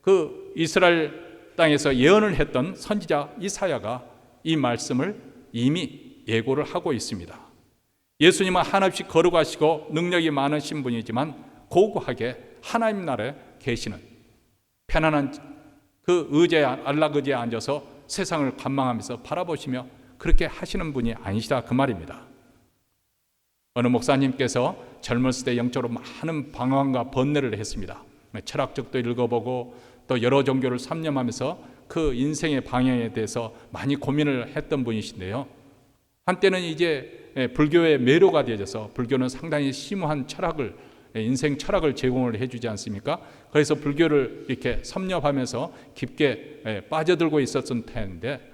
[SPEAKER 1] 그 이스라엘 땅에서 예언을 했던 선지자 이사야가 이 말씀을 이미 예고를 하고 있습니다. 예수님은 한없이 거룩하시고 능력이 많으신 분이지만 고고하게 하나님 나라에 계시는 편안한 그 안락 의자에 앉아서 세상을 관망하면서 바라보시며 그렇게 하시는 분이 아니시다, 그 말입니다. 어느 목사님께서 젊었을 때 영적으로 많은 방황과 번뇌를 했습니다. 철학적도 읽어보고 또 여러 종교를 섭렵하면서 그 인생의 방향에 대해서 많이 고민을 했던 분이신데요. 한때는 이제 불교의 매료가 되어져서, 불교는 상당히 심오한 인생 철학을 제공을 해주지 않습니까? 그래서 불교를 이렇게 섭렵하면서 깊게 빠져들고 있었을 텐데,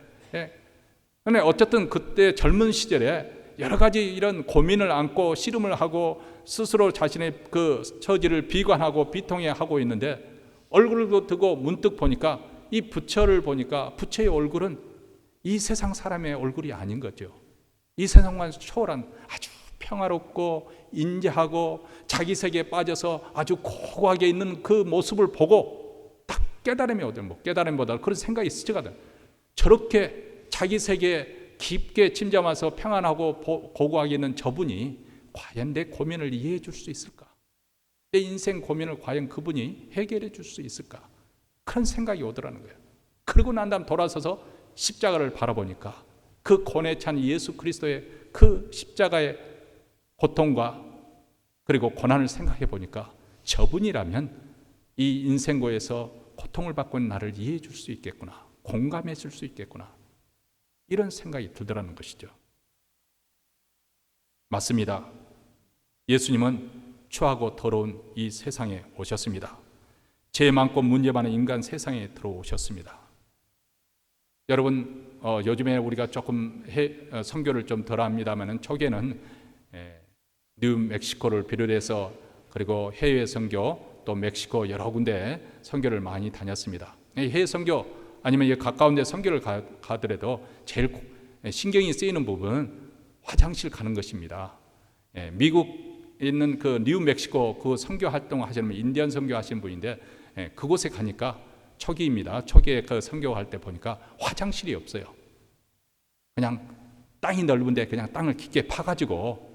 [SPEAKER 1] 근데 어쨌든 그때 젊은 시절에 여러 가지 이런 고민을 안고 씨름을 하고 스스로 자신의 그 처지를 비관하고 비통해하고 있는데, 얼굴을 두고 문득 보니까 이 부처를 보니까 부처의 얼굴은 이 세상 사람의 얼굴이 아닌 거죠. 이 세상만 초월한 아주 평화롭고 인자하고 자기 세계에 빠져서 아주 고고하게 있는 그 모습을 보고 딱 깨달음이 깨달음보다 그런 생각이 스쳐가든, 저렇게 자기 세계에 깊게 침잠해서 평안하고 고고하게 있는 저분이 과연 내 고민을 이해해 줄 수 있을까? 내 인생 고민을 과연 그분이 해결해 줄 수 있을까? 그런 생각이 오더라는 거예요. 그러고 난 다음 돌아서서 십자가를 바라보니까 그 고뇌 찬 예수 그리스도의 그 십자가의 고통과 그리고 고난을 생각해 보니까 저분이라면 이 인생고에서 고통을 받고 있는 나를 이해해 줄 수 있겠구나, 공감해 줄 수 있겠구나, 이런 생각이 들더라는 것이죠. 맞습니다. 예수님은 추하고 더러운 이 세상에 오셨습니다. 죄 많고 문제 많은 인간 세상에 들어오셨습니다. 여러분, 요즘에 우리가 조금 선교를 좀 덜 합니다만 초기에는 뉴멕시코를 비롯해서 그리고 해외 선교, 또 멕시코 여러 군데 선교를 많이 다녔습니다. 해외 선교 아니면 가까운 데 선교를 가더라도 제일 신경이 쓰이는 부분은 화장실 가는 것입니다. 미국 있는 그 뉴멕시코 그 선교 활동 하시는 인디언 선교 하시는 분인데 그곳에 가니까 초기입니다. 초기에 그 선교할 때 보니까 화장실이 없어요. 그냥 땅이 넓은데 그냥 땅을 깊게 파가지고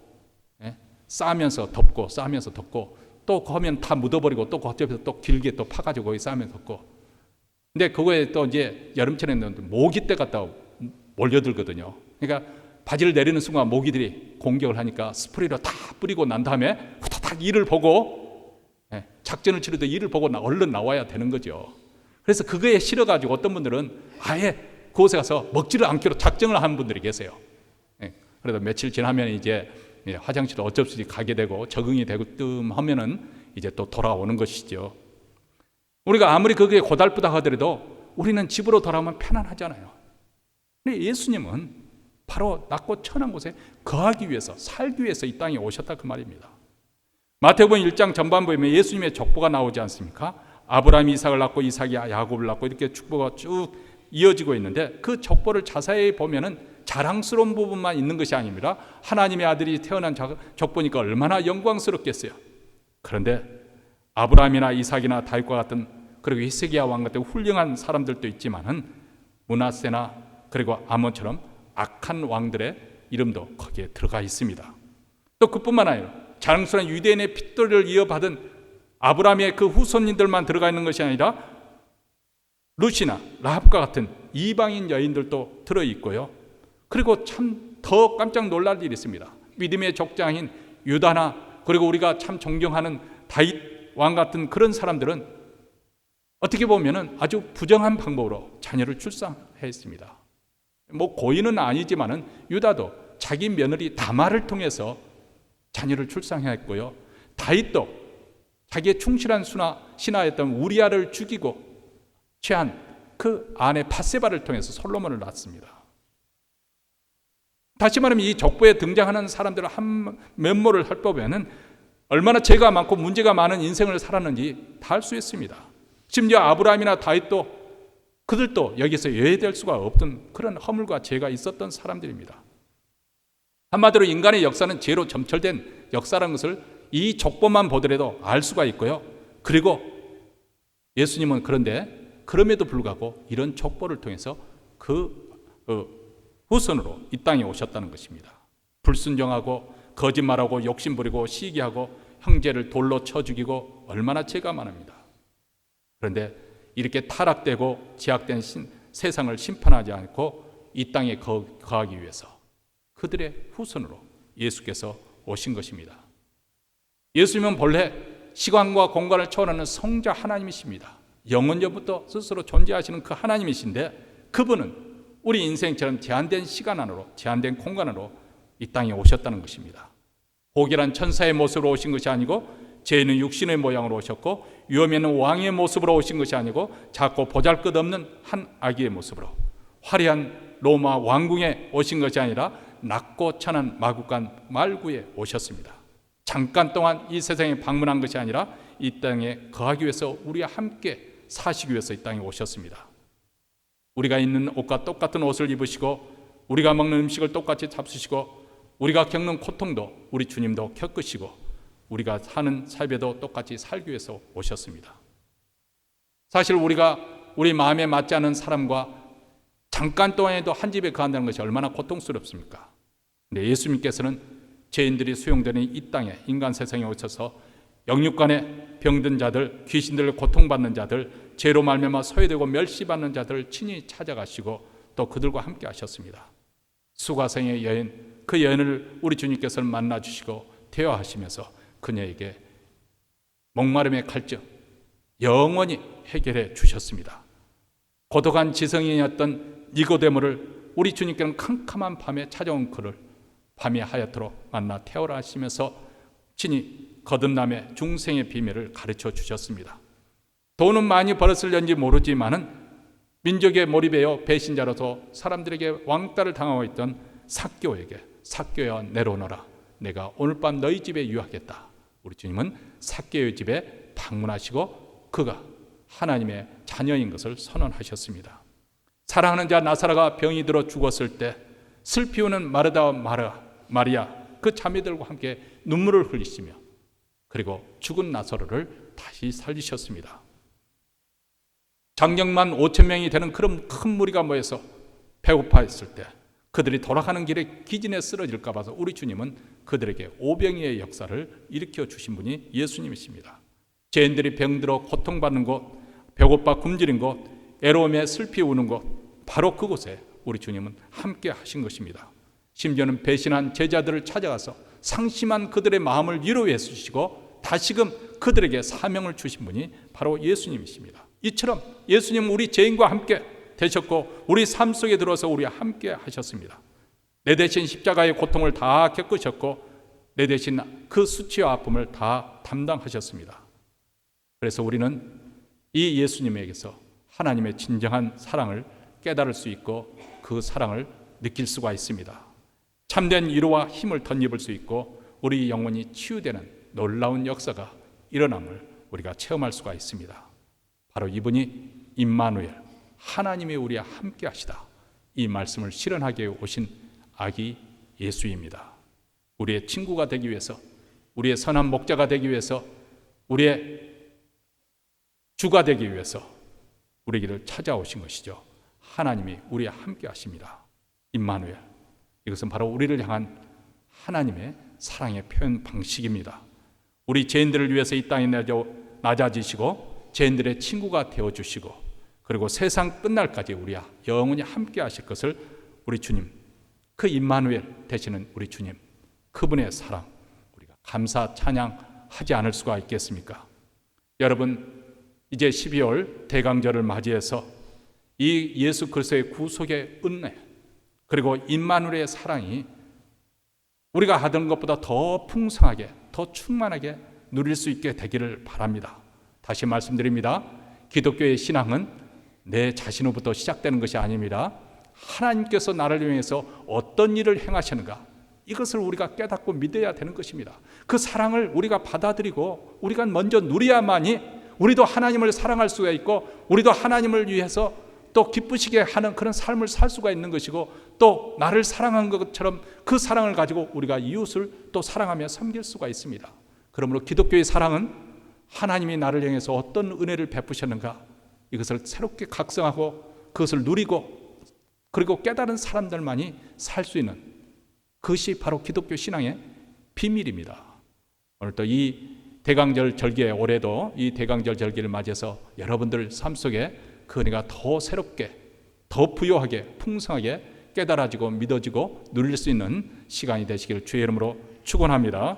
[SPEAKER 1] 쌓으면서 덮고 쌓으면서 덮고 또 거면 다 묻어버리고 또 그쪽에서 또 길게 또 파가지고 거기 쌓으면서 덮고. 근데 그거에 또 이제 여름철에는 모기떼 갖다 몰려들거든요. 그러니까 바지를 내리는 순간 모기들이 공격을 하니까 스프레이로 다 뿌리고 난 다음에 후다닥 이를 보고 작전을 치르도 이를 보고 얼른 나와야 되는 거죠. 그래서 그거에 싫어가지고 어떤 분들은 아예 그곳에 가서 먹지를 않기로 작정을 하는 분들이 계세요. 그래도 며칠 지나면 이제 화장실을 어쩔 수 없이 가게 되고 적응이 되고 뜸하면은 이제 또 돌아오는 것이죠. 우리가 아무리 그게 고달프다 하더라도 우리는 집으로 돌아오면 편안하잖아요. 근데 예수님은 바로 낮고 천한 곳에 거하기 위해서, 살기 위해서 이 땅에 오셨다 그 말입니다. 마태복음 1장 전반부에 예수님의 족보가 나오지 않습니까? 아브라함이 이삭을 낳고 이삭이 야곱을 낳고 이렇게 축보가 쭉 이어지고 있는데 그 족보를 자세히 보면은 자랑스러운 부분만 있는 것이 아닙니다. 하나님의 아들이 태어난 족보니까 얼마나 영광스럽겠어요. 그런데 아브라함이나 이삭이나 다윗과 같은 그리고 히스기야 왕 같은 훌륭한 사람들도 있지만은 므낫세나 그리고 아몬처럼 악한 왕들의 이름도 거기에 들어가 있습니다. 또 그뿐만 아니라 자랑스러운 유대인의 핏돌을 이어받은 아브라함의 그 후손님들만 들어가 있는 것이 아니라 룻이나 라합과 같은 이방인 여인들도 들어있고요. 그리고 참 더 깜짝 놀랄 일이 있습니다. 믿음의 족장인 유다나 그리고 우리가 참 존경하는 다윗 왕 같은 그런 사람들은 어떻게 보면은 아주 부정한 방법으로 자녀를 출산했습니다. 뭐 고인은 아니지만은 유다도 자기 며느리 다말을 통해서 자녀를 출산했고요. 다윗도 자기의 충실한 신하였던 우리아를 죽이고 취한 그 아내 밧세바를 통해서 솔로몬을 낳습니다. 다시 말하면 이 족보에 등장하는 사람들을 한 면모를 살펴보면 얼마나 죄가 많고 문제가 많은 인생을 살았는지 다 알 수 있습니다. 심지어 아브라함이나 다윗도 그들도 여기서 예외될 수가 없던 그런 허물과 죄가 있었던 사람들입니다. 한마디로 인간의 역사는 죄로 점철된 역사라는 것을 이 족보만 보더라도 알 수가 있고요. 그리고 예수님은 그런데 그럼에도 불구하고 이런 족보를 통해서 그 후손으로 이 땅에 오셨다는 것입니다. 불순종하고 거짓말하고 욕심부리고 시기하고 형제를 돌로 쳐 죽이고 얼마나 죄가 많습니다. 그런데 이렇게 타락되고 제약된 세상을 심판하지 않고 이 땅에 거하기 위해서 그들의 후손으로 예수께서 오신 것입니다. 예수님은 본래 시간과 공간을 초월하는 성자 하나님이십니다. 영원전부터 스스로 존재하시는 그 하나님이신데 그분은 우리 인생처럼 제한된 시간 안으로 제한된 공간 안으로 이 땅에 오셨다는 것입니다. 고결한 천사의 모습으로 오신 것이 아니고 죄인은 육신의 모양으로 오셨고 위험에는 왕의 모습으로 오신 것이 아니고 작고 보잘것없는 한 아기의 모습으로 화려한 로마 왕궁에 오신 것이 아니라 낮고 천한 마구간 말구에 오셨습니다. 잠깐 동안 이 세상에 방문한 것이 아니라 이 땅에 거하기 위해서 우리와 함께 사시기 위해서 이 땅에 오셨습니다. 우리가 입는 옷과 똑같은 옷을 입으시고 우리가 먹는 음식을 똑같이 잡수시고 우리가 겪는 고통도 우리 주님도 겪으시고 우리가 사는 삶에도 똑같이 살기 위해서 오셨습니다. 사실 우리가 우리 마음에 맞지 않은 사람과 잠깐 동안에도 한 집에 거한다는 것이 얼마나 고통스럽습니까? 근데 예수님께서는 죄인들이 수용되는 이 땅에 인간 세상에 오셔서 영육간에 병든 자들, 귀신들을 고통받는 자들, 죄로 말미암아 소외되고 멸시받는 자들을 친히 찾아가시고 또 그들과 함께 하셨습니다. 수가성의 여인, 그 여인을 우리 주님께서는 만나주시고 대화하시면서 그녀에게 목마름의 갈증, 영원히 해결해 주셨습니다. 고독한 지성인이었던 니고데모를 우리 주님께는 캄캄한 밤에 찾아온 그를 밤이 하얗도록 만나 태우라 하시면서 친히 거듭남의 중생의 비밀을 가르쳐 주셨습니다. 돈은 많이 벌었을는지 모르지만은 민족의 몰입에요 배신자로서 사람들에게 왕따를 당하고 있던 삭개오에게 삭개오야 내려오너라, 내가 오늘 밤 너희 집에 유하겠다. 우리 주님은 삭개오의 집에 방문하시고 그가 하나님의 자녀인 것을 선언하셨습니다. 사랑하는 자 나사로가 병이 들어 죽었을 때 슬피 우는 마르다와 마리아 그 자매들과 함께 눈물을 흘리시며 그리고 죽은 나사로를 다시 살리셨습니다. 장정만 5,000명이 되는 그런 큰 무리가 모여서 배고파했을 때 그들이 돌아가는 길에 기진에 쓰러질까 봐서 우리 주님은 그들에게 오병이의 역사를 일으켜 주신 분이 예수님이십니다. 죄인들이 병들어 고통받는 곳, 배고파 굶주린 곳, 애로움에 슬피 우는 곳, 바로 그곳에 우리 주님은 함께 하신 것입니다. 심지어는 배신한 제자들을 찾아가서 상심한 그들의 마음을 위로해 주시고 다시금 그들에게 사명을 주신 분이 바로 예수님이십니다. 이처럼 예수님은 우리 죄인과 함께 되셨고 우리 삶 속에 들어서 우리와 함께 하셨습니다. 내 대신 십자가의 고통을 다 겪으셨고 내 대신 그 수치와 아픔을 다 담당하셨습니다. 그래서 우리는 이 예수님에게서 하나님의 진정한 사랑을 깨달을 수 있고 그 사랑을 느낄 수가 있습니다. 참된 위로와 힘을 덧입을 수 있고 우리 영혼이 치유되는 놀라운 역사가 일어남을 우리가 체험할 수가 있습니다. 바로 이분이 임마누엘, 하나님이 우리와 함께 하시다, 이 말씀을 실현하게 오신 아기 예수입니다. 우리의 친구가 되기 위해서, 우리의 선한 목자가 되기 위해서, 우리의 주가 되기 위해서 우리 길을 찾아오신 것이죠. 하나님이 우리와 함께 하십니다. 임마누엘, 이것은 바로 우리를 향한 하나님의 사랑의 표현 방식입니다. 우리 죄인들을 위해서 이 땅에 낮아지시고 죄인들의 친구가 되어주시고 그리고 세상 끝날까지 우리와 영원히 함께 하실 것을 우리 주님, 그 임마누엘 되시는 우리 주님, 그분의 사랑 우리가 감사 찬양하지 않을 수가 있겠습니까? 여러분, 이제 12월 대강절을 맞이해서 이 예수 그리스도의 구속의 은혜 그리고 임마누엘의 사랑이 우리가 하던 것보다 더 풍성하게, 더 충만하게 누릴 수 있게 되기를 바랍니다. 다시 말씀드립니다. 기독교의 신앙은 내 자신으로부터 시작되는 것이 아닙니다. 하나님께서 나를 위해서 어떤 일을 행하시는가, 이것을 우리가 깨닫고 믿어야 되는 것입니다. 그 사랑을 우리가 받아들이고 우리가 먼저 누려야만이 우리도 하나님을 사랑할 수가 있고 우리도 하나님을 위해서 또 기쁘시게 하는 그런 삶을 살 수가 있는 것이고 또 나를 사랑한 것처럼 그 사랑을 가지고 우리가 이웃을 또 사랑하며 섬길 수가 있습니다. 그러므로 기독교의 사랑은 하나님이 나를 향해서 어떤 은혜를 베푸셨는가, 이것을 새롭게 각성하고 그것을 누리고 그리고 깨달은 사람들만이 살 수 있는 그것이 바로 기독교 신앙의 비밀입니다. 오늘 또 이 대강절 절기에 올해도 이 대강절 절기를 맞이해서 여러분들 삶 속에 그 은혜가 더 새롭게, 더 부요하게, 풍성하게 깨달아지고 믿어지고 누릴 수 있는 시간이 되시기를 주의 이름으로 축원합니다.